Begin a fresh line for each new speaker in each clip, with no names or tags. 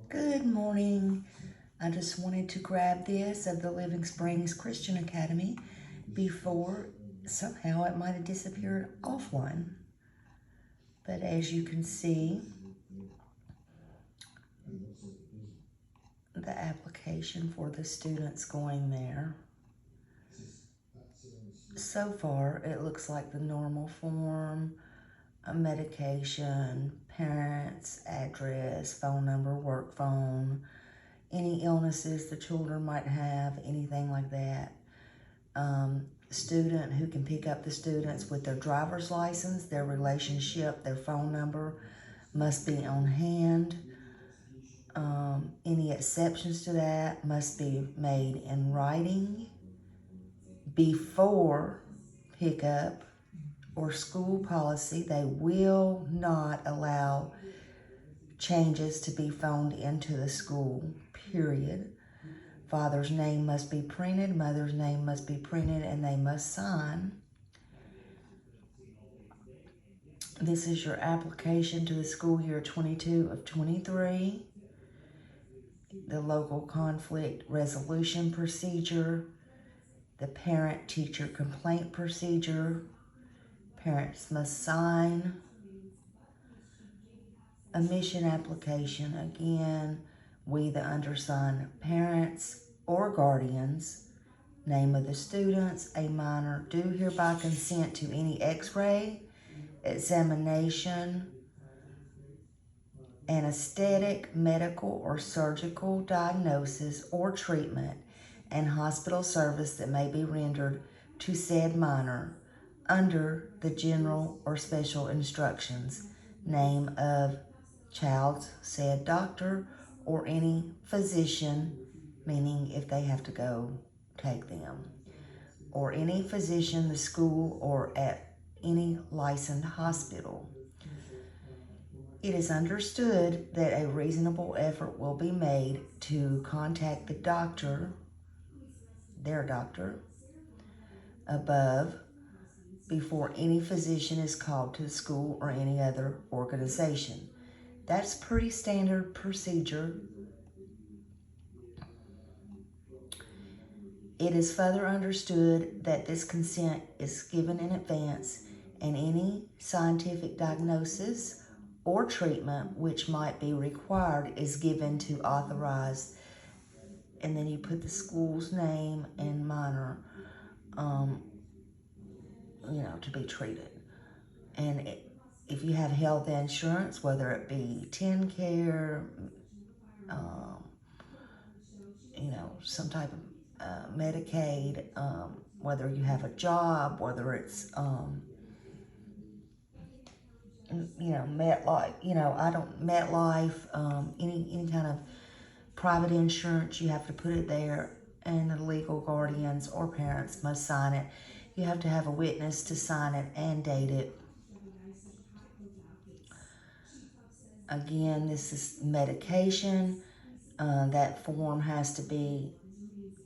Good morning. I just wanted to grab this of the Living Springs Christian Academy before somehow it might have disappeared offline. But as you can see, the application for the students going there. So far, it looks like the normal form, a medication, parents, address, phone number, work phone, any illnesses the children might have, anything like that. Student who can pick up the students with their driver's license, their relationship, their phone number must be on hand. Any exceptions to that must be made in writing before pickup or school policy. They will not allow changes to be phoned into the school, period. Father's name must be printed, mother's name must be printed, and they must sign. This is your application to the school year 22 of 23. The local conflict resolution procedure, the parent-teacher complaint procedure. Parents must sign. A mission application, again, we the undersigned parents or guardians, name of the students, a minor, do hereby consent to any x-ray, examination, anesthetic, medical, or surgical diagnosis or treatment and hospital service that may be rendered to said minor under the general or special instructions, name of child's said doctor or any physician, meaning if they have to go take them, or any physician, the school, or at any licensed hospital. It is understood that a reasonable effort will be made to contact the doctor, their doctor, above before any physician is called to the school or any other organization. That's pretty standard procedure. It is further understood that this consent is given in advance and any scientific diagnosis or treatment which might be required is given to authorize, and then you put the school's name and minor, to be treated. And if you have health insurance, whether it be TennCare, some type of Medicaid, whether you have a job, whether it's, MetLife, MetLife, any kind of private insurance, you have to put it there, and the legal guardians or parents must sign it. You have to have a witness to sign it and date it. Again, this is medication. That form has to be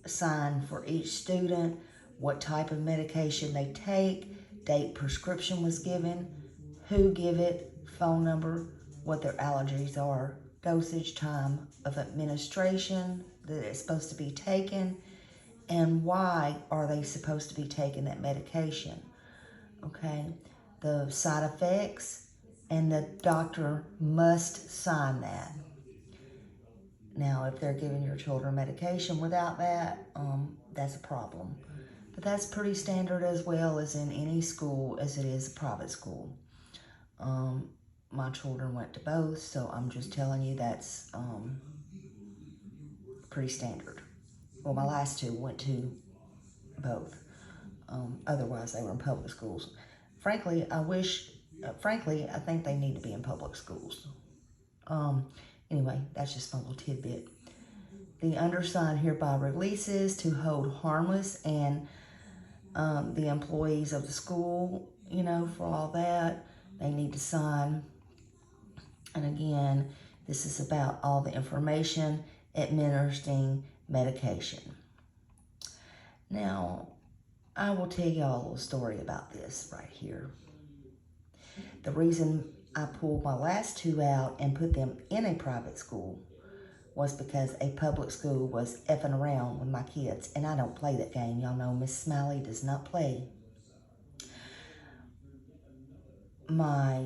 signed for each student, what type of medication they take, date prescription was given, who give it, phone number, what their allergies are, dosage, time of administration that it's supposed to be taken, and why are they supposed to be taking that medication. Okay, the side effects, and the doctor must sign that. Now, if they're giving your children medication without that, that's a problem. But that's pretty standard as well as in any school as it is a private school. My children went to both, so I'm just telling you that's pretty standard. Well, my last two went to both. Otherwise, they were in public schools. Frankly, I think they need to be in public schools. Anyway, that's just my little tidbit. The undersigned hereby releases to hold harmless and the employees of the school, for all that, they need to sign. And again, this is about all the information administering medication. Now, I will tell y'all a little story about this right here. The reason I pulled my last two out and put them in a private school was because a public school was effing around with my kids. And I don't play that game. Y'all know Miss Smiley does not play. My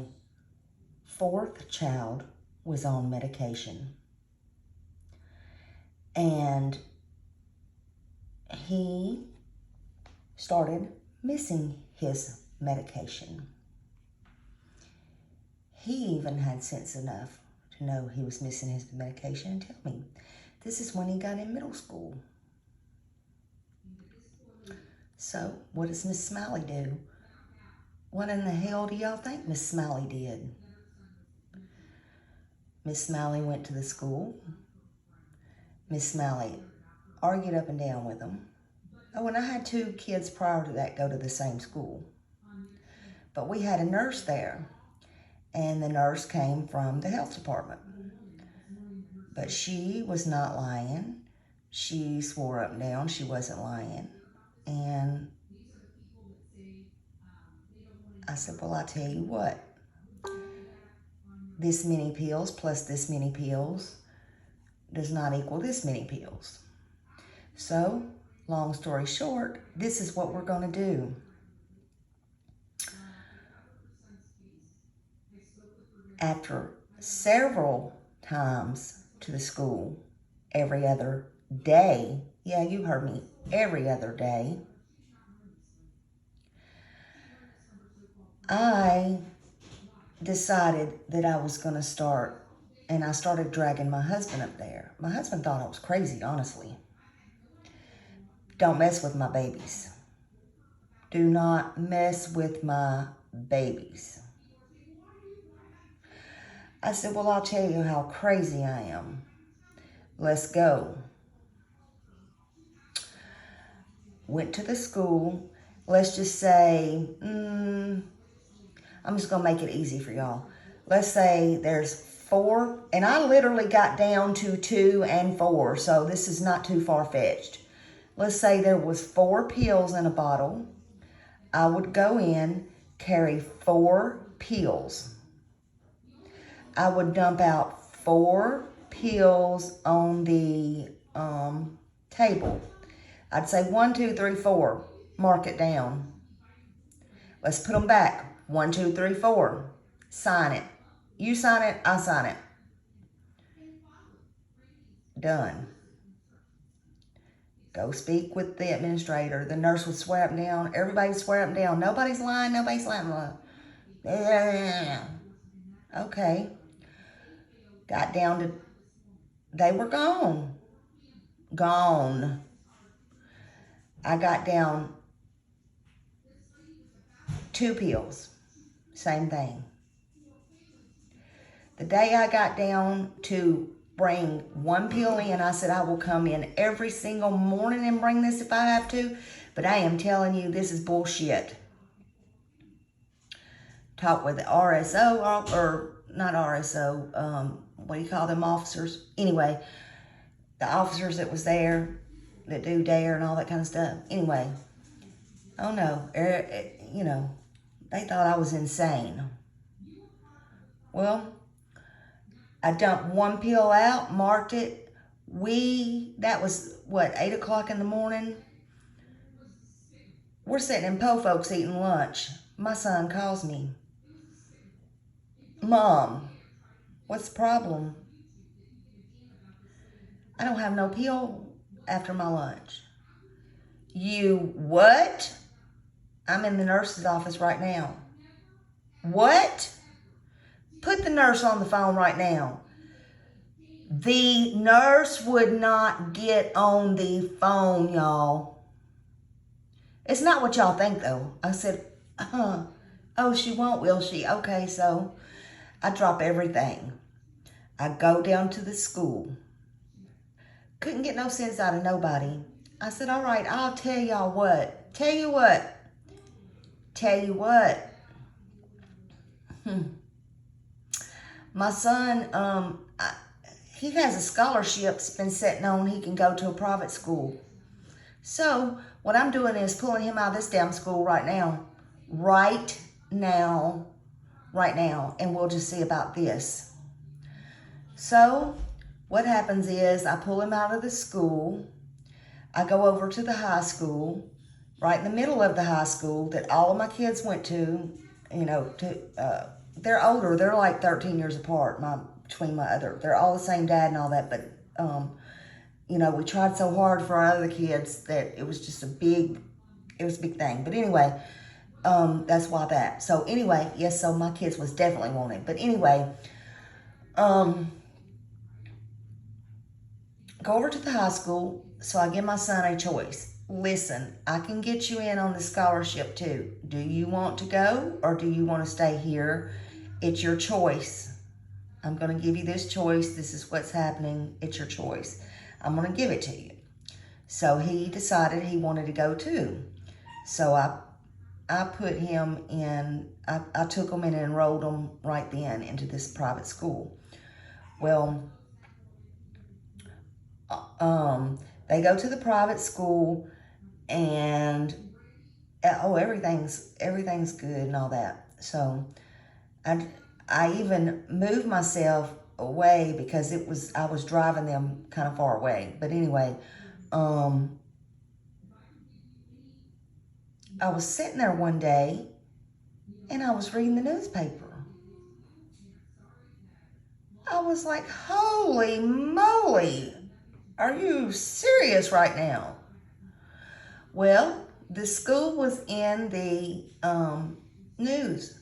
fourth child was on medication. And he started missing his medication. He even had sense enough to know he was missing his medication and tell me. This is when he got in middle school. So, what does Miss Smiley do? What in the hell do y'all think Miss Smiley did? Miss Smiley went to the school. Miss Smiley argued up and down with him. Oh, and I had 2 kids prior to that go to the same school. But we had a nurse there. And the nurse came from the health department. But she was not lying. She swore up and down she wasn't lying. And I said, well, I'll tell you what. This many pills plus this many pills does not equal this many pills. So, long story short, this is what we're going to do. After several times to the school, every other day, yeah, you heard me, every other day, I decided that I was going to start, and I started dragging my husband up there. My husband thought I was crazy, honestly. Don't mess with my babies. Do not mess with my babies. I said, well, I'll tell you how crazy I am. Let's go. Went to the school. Let's just say, I'm just going to make it easy for y'all. Let's say there's 4, and I literally got down to 2 and 4, so this is not too far-fetched. Let's say there was 4 pills in a bottle. I would go in, carry 4 pills. I would dump out 4 pills on the table. I'd say 1, 2, 3, 4. Mark it down. Let's put them back. 1, 2, 3, 4. Sign it. You sign it, I sign it. Done. Go speak with the administrator. The nurse would swear up and down. Everybody would swear up and down. Nobody's lying. Nobody's lying. Okay. Got down to, they were gone. Gone. I got down 2 pills. Same thing. The day I got down to bring 1 pill in, I said I will come in every single morning and bring this if I have to. But I am telling you, this is bullshit. Talk with the RSO, or not RSO, what do you call them, officers? Anyway, the officers that was there, that do dare and all that kind of stuff. Anyway, oh no, you know, they thought I was insane. Well, I dumped 1 pill out, marked it. That was, what, 8 o'clock in the morning? We're sitting in Po Folks eating lunch. My son calls me. Mom, what's the problem? I don't have no pill after my lunch. You what? I'm in the nurse's office right now. What? Put the nurse on the phone right now. The nurse would not get on the phone, y'all. It's not what y'all think, though. I said, oh, she won't, will she? Okay, so I drop everything. I go down to the school. Couldn't get no sense out of nobody. I said, all right, I'll tell y'all what. Tell you what. My son, he has a scholarship that's been sitting on. He can go to a private school. So what I'm doing is pulling him out of this damn school right now. Right now. And we'll just see about this. So what happens is I pull him out of the school. I go over to the high school, right in the middle of the high school that all of my kids went to. They're older. They're like 13 years apart. They're all the same dad and all that. But we tried so hard for our other kids that it was just a big thing. But anyway, that's why that. So anyway, yes. So my kids was definitely wanted. But anyway, go over to the high school. So I give my son a choice. Listen, I can get you in on the scholarship too. Do you want to go or do you want to stay here? It's your choice. I'm going to give you this choice. This is what's happening. It's your choice. I'm going to give it to you. So he decided he wanted to go too. So I put him in, I took him and enrolled him right then into this private school. Well, they go to the private school and everything's good and all that. So I even moved myself away because I was driving them kind of far away. But anyway, I was sitting there one day and I was reading the newspaper. I was like, holy moly, are you serious right now? Well, the school was in the news.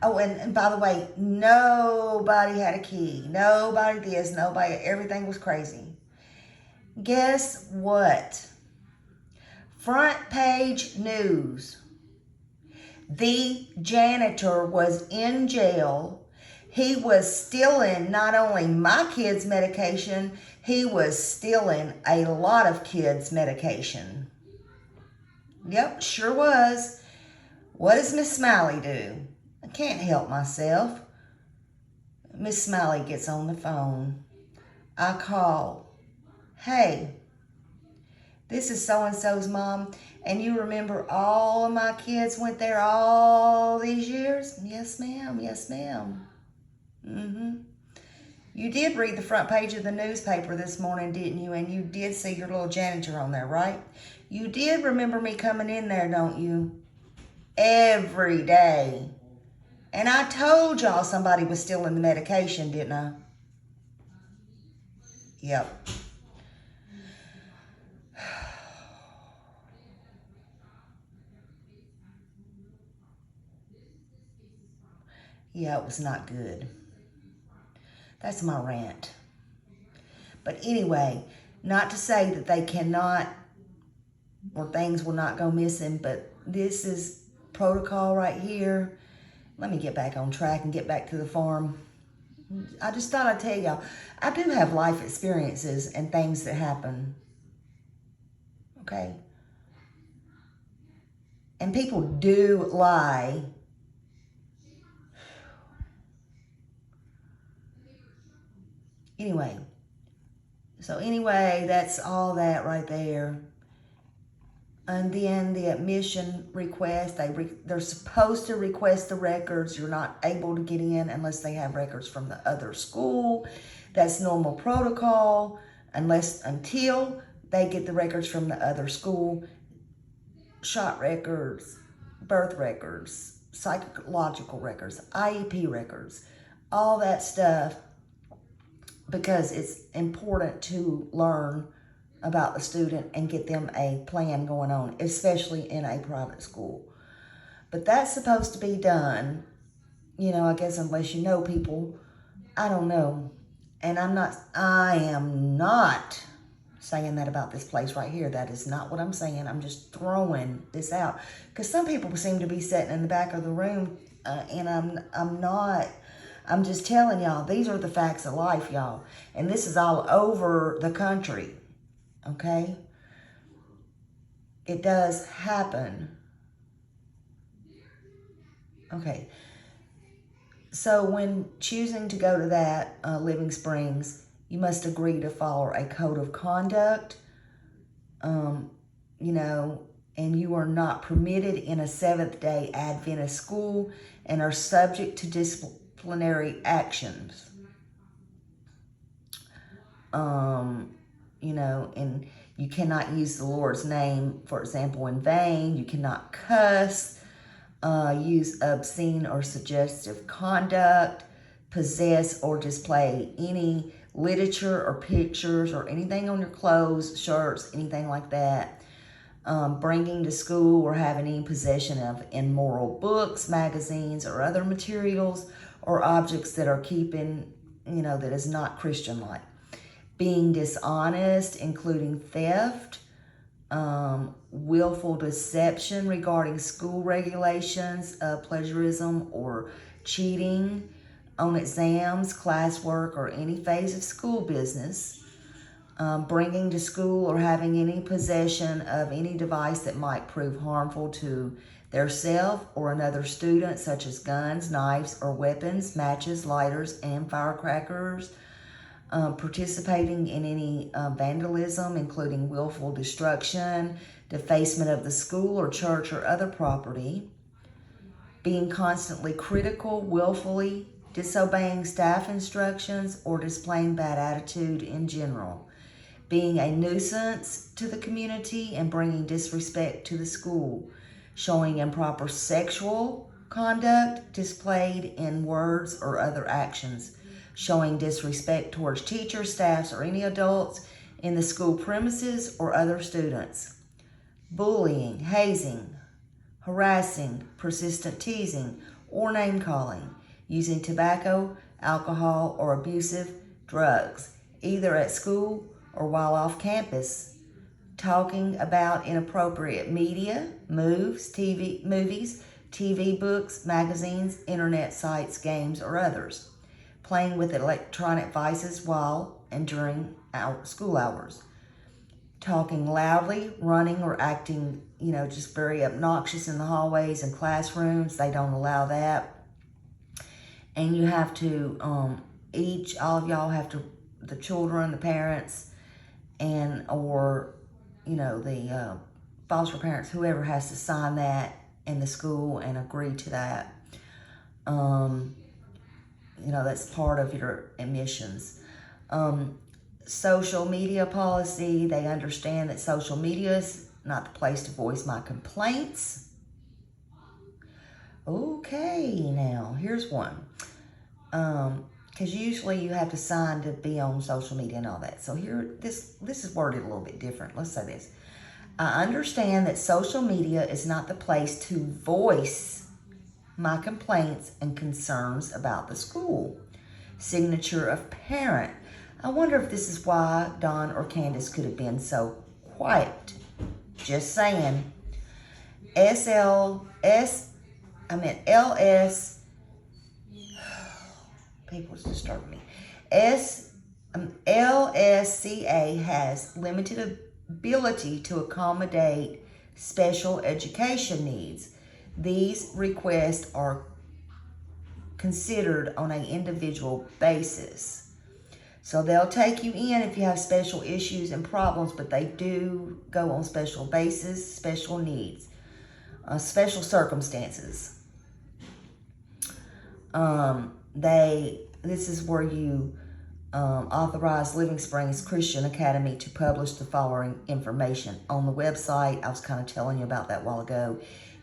Oh, and by the way, nobody had a key. Nobody this, nobody, everything was crazy. Guess what? Front page news. The janitor was in jail. He was stealing not only my kids' medication, he was stealing a lot of kids' medication. Yep, sure was. What does Miss Smiley do? I can't help myself. Miss Smiley gets on the phone. I call. Hey, this is so-and-so's mom, and you remember all of my kids went there all these years? Yes, ma'am. Yes, ma'am. You did read the front page of the newspaper this morning, didn't you? And you did see your little janitor on there, right? You did remember me coming in there, don't you? Every day. And I told y'all somebody was stealing the medication, didn't I? Yep. Yeah, it was not good. That's my rant. But anyway, not to say that they cannot or things will not go missing, but this is protocol right here. Let me get back on track and get back to the farm. I just thought I'd tell y'all, I do have life experiences and things that happen. Okay? And people do lie. Anyway, that's all that right there. And then the admission request, they're supposed to request the records. You're not able to get in unless they have records from the other school. That's normal protocol until they get the records from the other school. Shot records, birth records, psychological records, IEP records, all that stuff, because it's important to learn about the student and get them a plan going on, especially in a private school. But that's supposed to be done, I guess unless you know people. I don't know. And I am not saying that about this place right here. That is not what I'm saying. I'm just throwing this out. Because some people seem to be sitting in the back of the room, and I'm not. I'm just telling y'all, these are the facts of life, y'all. And this is all over the country. Okay? It does happen. Okay. So when choosing to go to that Living Springs, you must agree to follow a code of conduct, and you are not permitted in a Seventh-day Adventist school and are subject to disciplinary actions. And you cannot use the Lord's name, for example, in vain. You cannot cuss, use obscene or suggestive conduct, possess or display any literature or pictures or anything on your clothes, shirts, anything like that. Bringing to school or having any possession of immoral books, magazines, or other materials or objects that are that is not Christian-like. Being dishonest, including theft, willful deception regarding school regulations, plagiarism or cheating on exams, classwork, or any phase of school business. Bringing to school or having any possession of any device that might prove harmful to their self or another student, such as guns, knives, or weapons, matches, lighters, and firecrackers. Participating in any vandalism, including willful destruction, defacement of the school or church or other property. Being constantly critical, willfully disobeying staff instructions, or displaying bad attitude in general. Being a nuisance to the community and bringing disrespect to the school. Showing improper sexual conduct displayed in words or other actions. Showing disrespect towards teachers, staffs, or any adults in the school premises or other students. Bullying, hazing, harassing, persistent teasing, or name-calling. Using tobacco, alcohol, or abusive drugs, either at school or while off campus. Talking about inappropriate media, movies, TV, books, magazines, internet sites, games, or others. Playing with electronic devices while and during school hours. Talking loudly, running, or acting, just very obnoxious in the hallways and classrooms. They don't allow that. And you have to, all of y'all have to, the children, the parents, or the foster parents, whoever has to sign that in the school and agree to that. That's part of your admissions. Social media policy, they understand that social media is not the place to voice my complaints. Okay, now, here's one. Because usually you have to sign to be on social media and all that. So here, this is worded a little bit different. Let's say this. I understand that social media is not the place to voice my complaints and concerns about the school. Signature of parent. I wonder if this is why Don or Candace could have been so quiet. Just saying. LS. People's disturbing me. LSCA has limited ability to accommodate special education needs. These requests are considered on an individual basis. So they'll take you in if you have special issues and problems, but they do go on special basis, special needs, special circumstances. This is where you authorize Living Springs Christian Academy to publish the following information on the website. I was kind of telling you about that a while ago.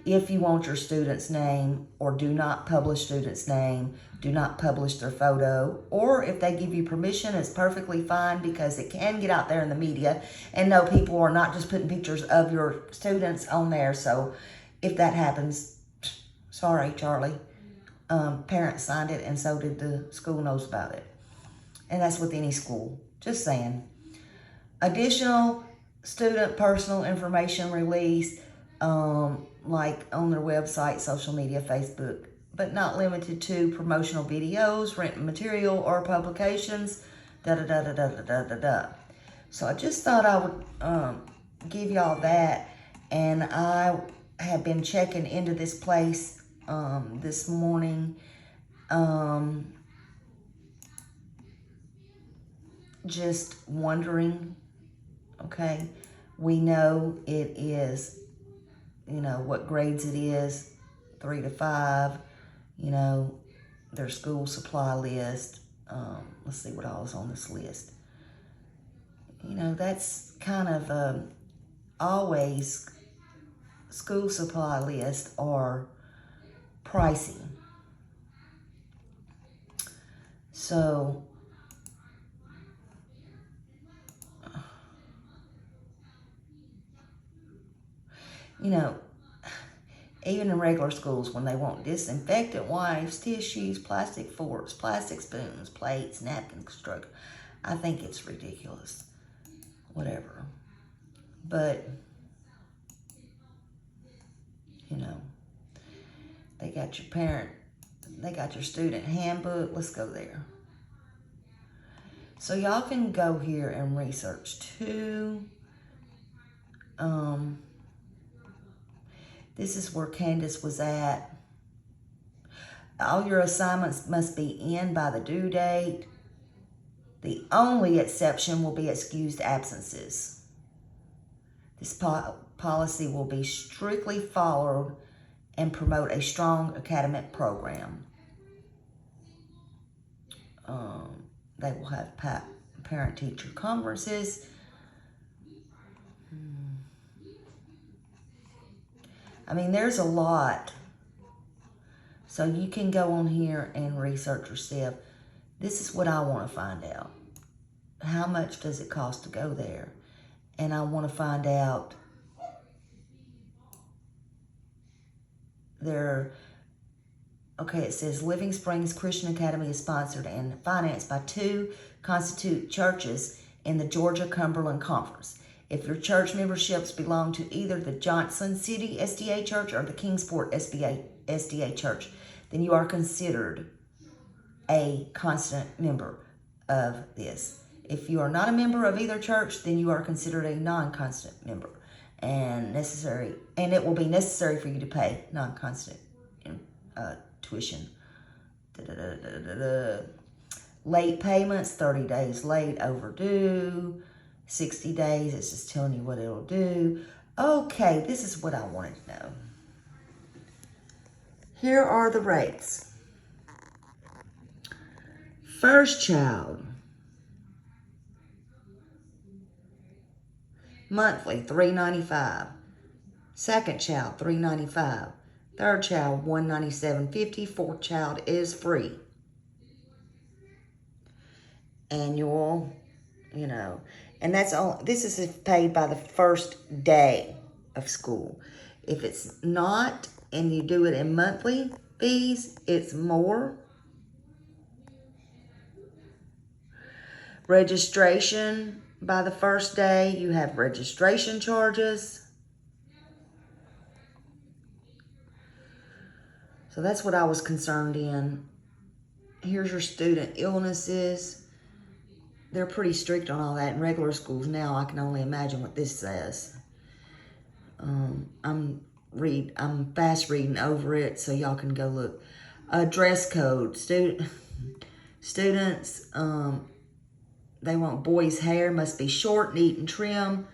If you want your student's name, or do not publish student's name, do not publish their photo, or if they give you permission, it's perfectly fine, because it can get out there in the media, and no, people are not just putting pictures of your students on there. So if that happens, sorry, Charlie. Parents signed it, and so did the school knows about it. And that's with any school. Just saying. Additional student personal information release, like on their website, social media, Facebook, but not limited to promotional videos, written material, or publications, da-da-da-da-da-da-da-da. So I just thought I would give y'all that. And I have been checking into this place this morning. Just wondering, okay, we know it is, what grades it is, 3 to 5, their school supply list. Let's see what all is on this list. You know, that's kind of always school supply lists are pricey. So, you know, even in regular schools, when they want disinfectant wipes, tissues, plastic forks, plastic spoons, plates, napkins, stroke, I think it's ridiculous. Whatever. But, you know, they got your student handbook. Let's go there. So y'all can go here and research too. This is where Candace was at. All your assignments must be in by the due date. The only exception will be excused absences. This policy will be strictly followed and promote a strong academic program. They will have parent-teacher conferences. I mean, there's a lot. So you can go on here and research yourself. This is what I want to find out. How much does it cost to go there? And I want to find out okay, it says Living Springs Christian Academy is sponsored and financed by 2 constitute churches in the Georgia-Cumberland Conference. If your church memberships belong to either the Johnson City SDA Church or the Kingsport SDA Church, then you are considered a constant member of this. If you are not a member of either church, then you are considered a non-constant member, and it will be necessary for you to pay non-constant tuition. Late payments, 30 days late, overdue, 60 days. It's just telling you what it'll do. Okay, this is what I wanted to know. Here are the rates. First child, monthly, $395. Second child, $395. Third child, $197.50. Fourth child is free. Annual, you know, and this is paid by the first day of school. If it's not, and you do it in monthly fees, it's more. Registration by the first day, you have registration charges. So that's what I was concerned in. Here's your student illnesses. They're pretty strict on all that in regular schools now. I can only imagine what this says. I'm fast reading over it, so y'all can go look. Dress code. Students, they want boys' hair must be short, neat, and trim.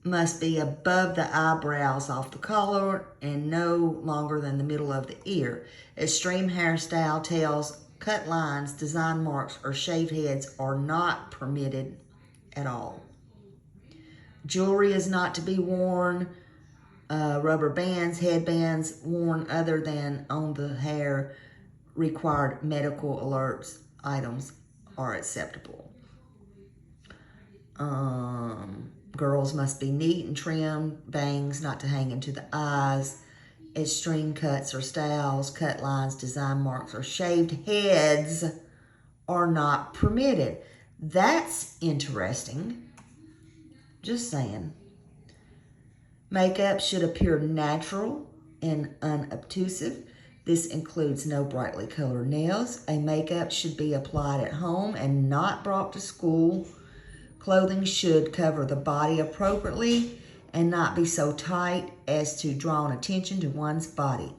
Must be above the eyebrows off the collar and no longer than the middle of the ear. Extreme hairstyle, tails, cut lines, design marks, or shaved heads are not permitted at all. Jewelry is not to be worn. Rubber bands, headbands worn other than on the hair. Required medical alerts items are acceptable. Girls must be neat and trim. Bangs not to hang into the eyes. Extreme cuts or styles, cut lines, design marks, or shaved heads are not permitted. That's interesting. Just saying. Makeup should appear natural and unobtrusive. This includes no brightly colored nails. A makeup should be applied at home and not brought to school. Clothing should cover the body appropriately and not be so tight as to draw attention to one's body.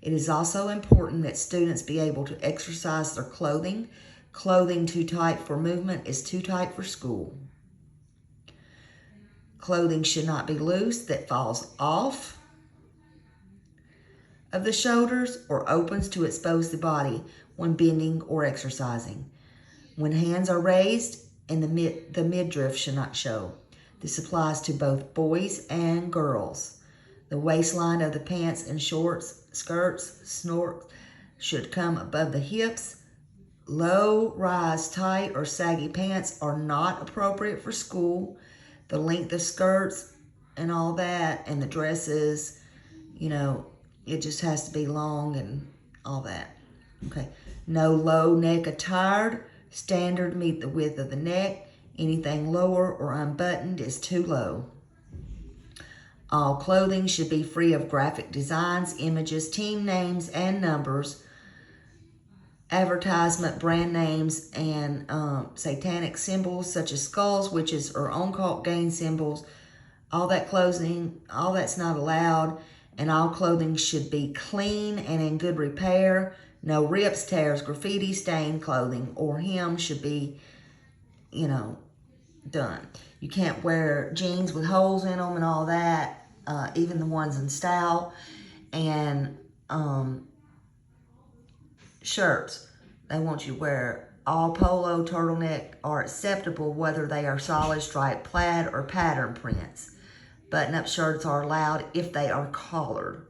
It is also important that students be able to exercise their clothing. Clothing too tight for movement is too tight for school. Clothing should not be loose that falls off of the shoulders or opens to expose the body when bending or exercising. When hands are raised, and the midriff should not show. This applies to both boys and girls. The waistline of the pants and shorts, skirts, snorts should come above the hips. Low-rise, tight, or saggy pants are not appropriate for school. The length of skirts and all that, and the dresses, you know, it just has to be long and all that. Okay. No low neck attire. Standard meet the width of the neck. Anything lower or unbuttoned is too low. All clothing should be free of graphic designs, images, team names, and numbers, advertisement, brand names, and satanic symbols such as skulls, witches, or occult gain symbols. All that clothing, all that's not allowed, and all clothing should be clean and in good repair. No rips, tears, graffiti, stained clothing, or hem should be, done. You can't wear jeans with holes in them and all that, even the ones in style. And shirts, they want you to wear all polo, turtleneck are acceptable whether they are solid stripe, plaid, or pattern prints. Button-up shirts are allowed if they are collared.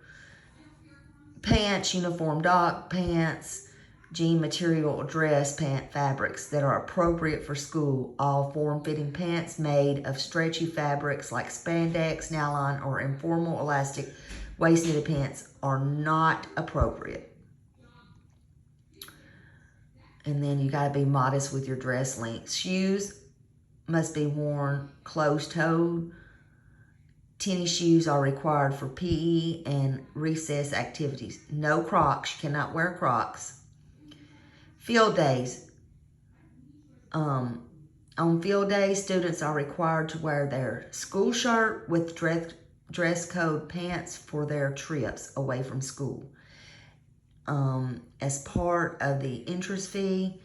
Pants, uniform dock pants, jean material or dress pant fabrics that are appropriate for school. All form-fitting pants made of stretchy fabrics like spandex, nylon, or informal elastic waist-knitted pants are not appropriate. And then you got to be modest with your dress length. Shoes must be worn closed-toed. Tennis shoes are required for PE and recess activities. No Crocs. You cannot wear Crocs. Field days. On field days, students are required to wear their school shirt with dress code pants for their trips away from school. As part of the entrance fee,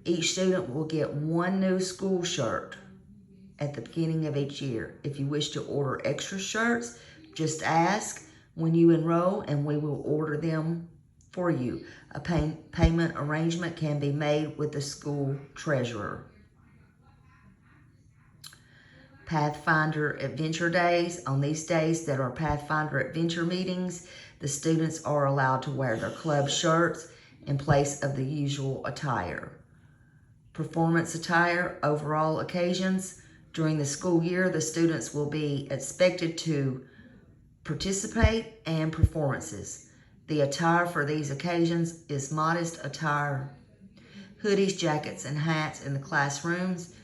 each student will get one new school shirt at the beginning of each year. If you wish to order extra shirts, just ask when you enroll and we will order them for you. A payment arrangement can be made with the school treasurer. Pathfinder Adventure Days. On these days that are Pathfinder Adventure meetings, the students are allowed to wear their club shirts in place of the usual attire. Performance attire, overall occasions. During the school year, the students will be expected to participate in performances. The attire for these occasions is modest attire. Hoodies, jackets, and hats in the classrooms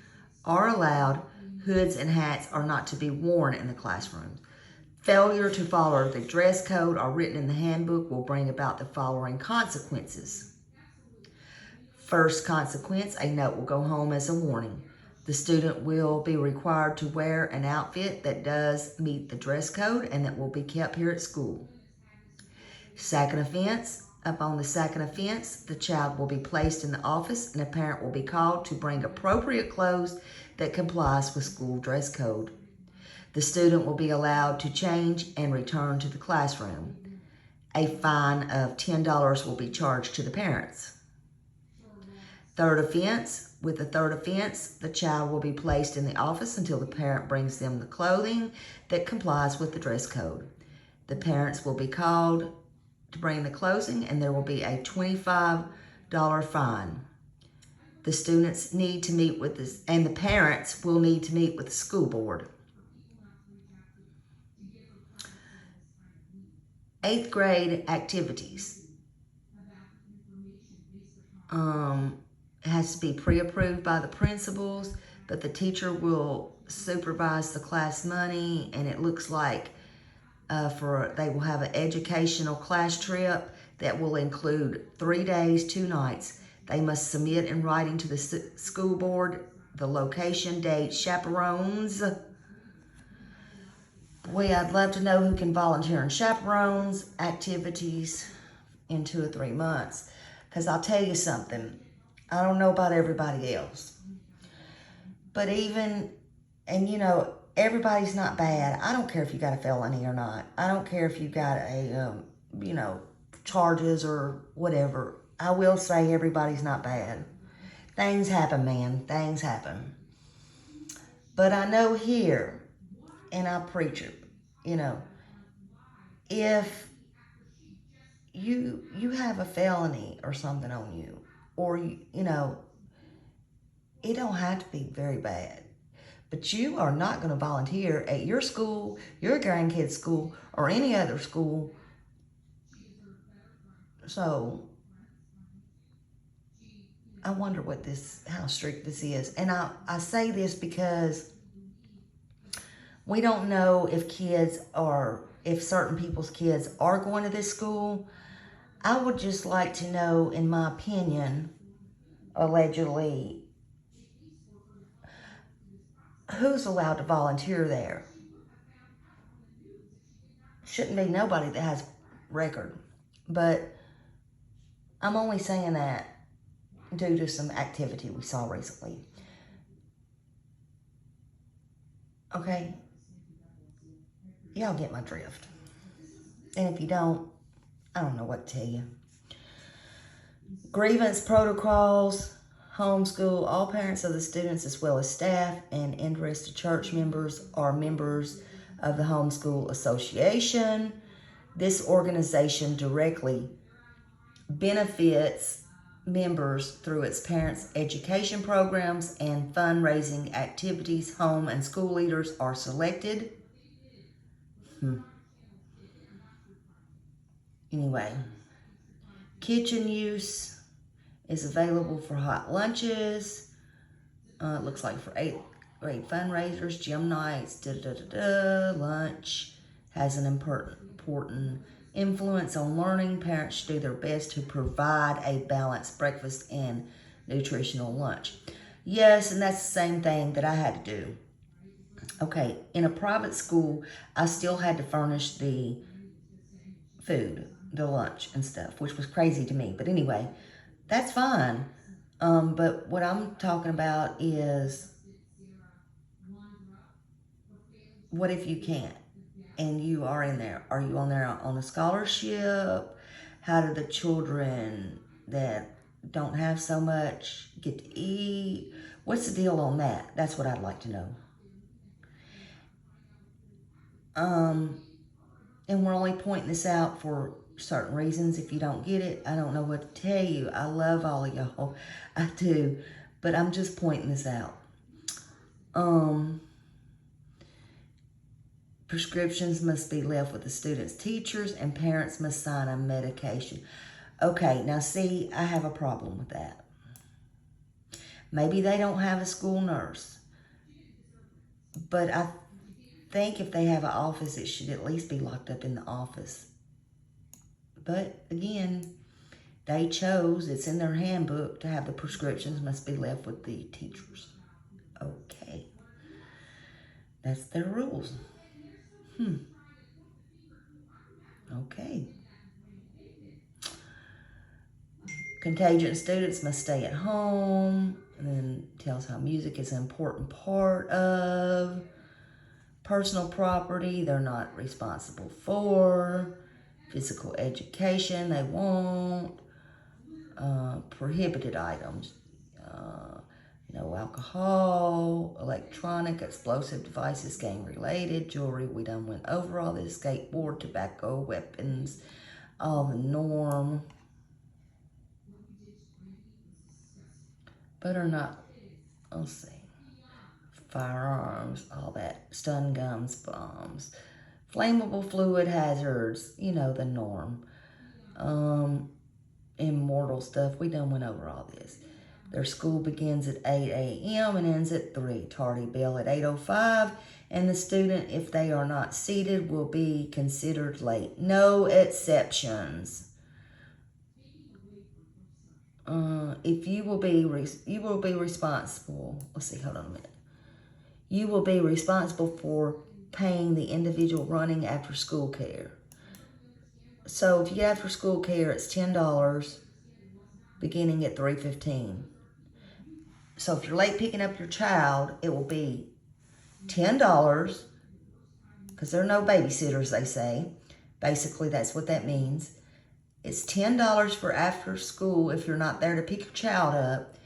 are allowed. Hoods and hats are not to be worn in the classrooms. Failure to follow the dress code or written in the handbook will bring about the following consequences. First consequence, a note will go home as a warning. The student will be required to wear an outfit that does meet the dress code and that will be kept here at school. Second offense, upon the second offense, the child will be placed in the office and a parent will be called to bring appropriate clothes that complies with school dress code. The student will be allowed to change and return to the classroom. A fine of $10 will be charged to the parents. Third offense, with the third offense, the child will be placed in the office until the parent brings them the clothing that complies with the dress code. The parents will be called to bring the clothing and there will be a $25 fine. The students need to meet with this, and the parents will need to meet with the school board. 8th grade activities. It has to be pre-approved by the principals, but the teacher will supervise the class money, and it looks like they will have an educational class trip that will include 3 days, 2 nights. They must submit in writing to the school board the location, date, chaperones. Boy, I'd love to know who can volunteer in chaperones activities in 2 or 3 months. Because I'll tell you something, I don't know about everybody else. But everybody's not bad. I don't care if you got a felony or not. I don't care if you got charges or whatever. I will say everybody's not bad. Things happen, man. Things happen. But I know here, and I preach it, you know, if you have a felony or something on you, or you know, it don't have to be very bad. But you are not going to volunteer at your school, your grandkids' school, or any other school. So I wonder how strict this is. And I say this because we don't know if certain people's kids are going to this school. I would just like to know, in my opinion, allegedly, who's allowed to volunteer there. Shouldn't be nobody that has record. But I'm only saying that due to some activity we saw recently. Okay? Y'all get my drift. And if you don't, I don't know what to tell you. Grievance protocols, homeschool. All parents of the students, as well as staff and interested church members, are members of the Homeschool Association. This organization directly benefits members through its parents' education programs and fundraising activities. Home and school leaders are selected. Anyway, kitchen use is available for hot lunches. It looks like for 8th grade fundraisers, gym nights, lunch has an important influence on learning. Parents should do their best to provide a balanced breakfast and nutritional lunch. Yes, and that's the same thing that I had to do. Okay, in a private school, I still had to furnish the food, the lunch and stuff, which was crazy to me. But anyway, that's fine. But what I'm talking about is, what if you can't and you are in there? Are you on there on a scholarship? How do the children that don't have so much get to eat? What's the deal on that? That's what I'd like to know. And we're only pointing this out for certain reasons. If you don't get it, I don't know what to tell you. I love all of y'all. I do. But I'm just pointing this out. Prescriptions must be left with the students' teachers, and parents must sign a medication. Okay, now see, I have a problem with that. Maybe they don't have a school nurse. But I think if they have an office, it should at least be locked up in the office. But again, they chose, it's in their handbook, to have the prescriptions must be left with the teachers. Okay. That's their rules. Okay. Contagious students must stay at home. And then tells how music is an important part of personal property. They're not responsible for. Physical education, they won't. Prohibited items. No alcohol, electronic, explosive devices, gang-related, jewelry. We done went over all this. Skateboard, tobacco, weapons, all the norm. But are not, let's see, firearms, all that, stun guns, bombs, flammable fluid hazards, you know, the norm. Immortal stuff, we done went over all this. Their school begins at 8 a.m. and ends at 3. Tardy bell at 8:05. And the student, if they are not seated, will be considered late. No exceptions. If you will be responsible. Let's see, hold on a minute. You will be responsible for paying the individual running after school care. So if you get after school care, it's $10 beginning at 3:15. So if you're late picking up your child, it will be $10 because there are no babysitters, they say. Basically, that's what that means. It's $10 for after school if you're not there to pick your child up,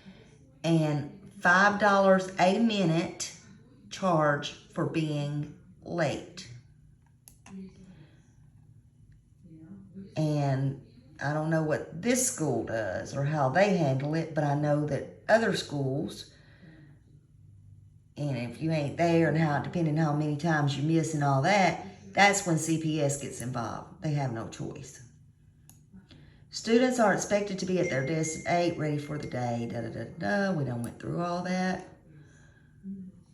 and $5 a minute charge for being late. And I don't know what this school does or how they handle it, but I know that other schools, and if you ain't there and how, depending how many times you miss and all that, that's when CPS gets involved. They have no choice. Students are expected to be at their desk at 8, ready for the day. We done went through all that.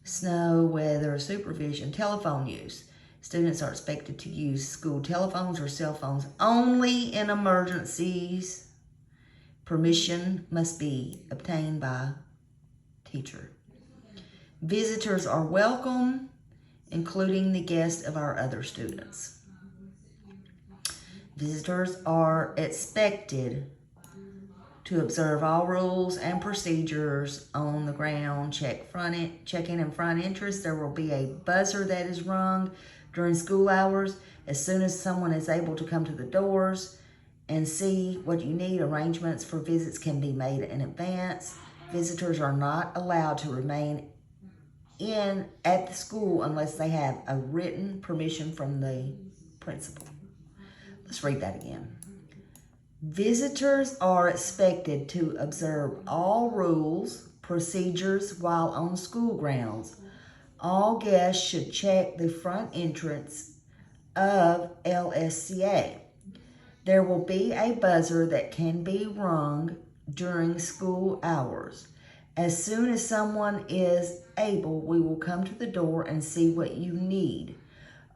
Snow, weather, supervision, telephone use. Students are expected to use school telephones or cell phones only in emergencies. Permission must be obtained by teacher. Visitors are welcome, including the guests of our other students. Visitors are expected to observe all rules and procedures on the ground, check-in and front entrance. There will be a buzzer that is rung during school hours. As soon as someone is able to come to the doors and see what you need, arrangements for visits can be made in advance. Visitors are not allowed to remain at the school unless they have a written permission from the principal. Let's read that again. Visitors are expected to observe all rules, procedures while on school grounds. All guests should check the front entrance of LSCA. There will be a buzzer that can be rung during school hours. As soon as someone is able, we will come to the door and see what you need.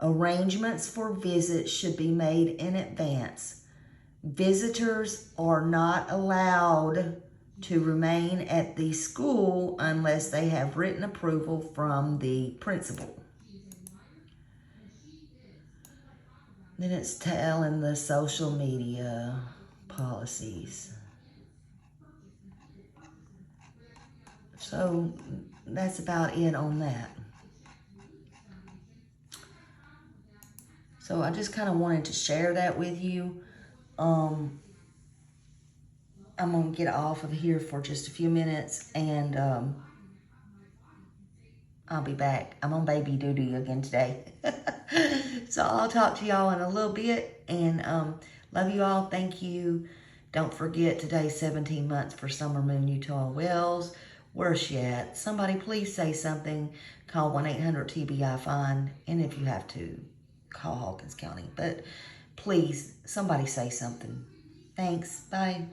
Arrangements for visits should be made in advance. Visitors are not allowed to remain at the school unless they have written approval from the principal. Then it's telling the social media policies. So that's about it on that. So I just kind of wanted to share that with you. I'm going to get off of here for just a few minutes, and I'll be back. I'm on baby duty again today. So I'll talk to y'all in a little bit, and love you all. Thank you. Don't forget, today's 17 months for Summer Moon Utah Wells. Where's she at? Somebody please say something. Call 1-800-TBI-FIND, and if you have to, call Hawkins County. But please, somebody say something. Thanks. Bye.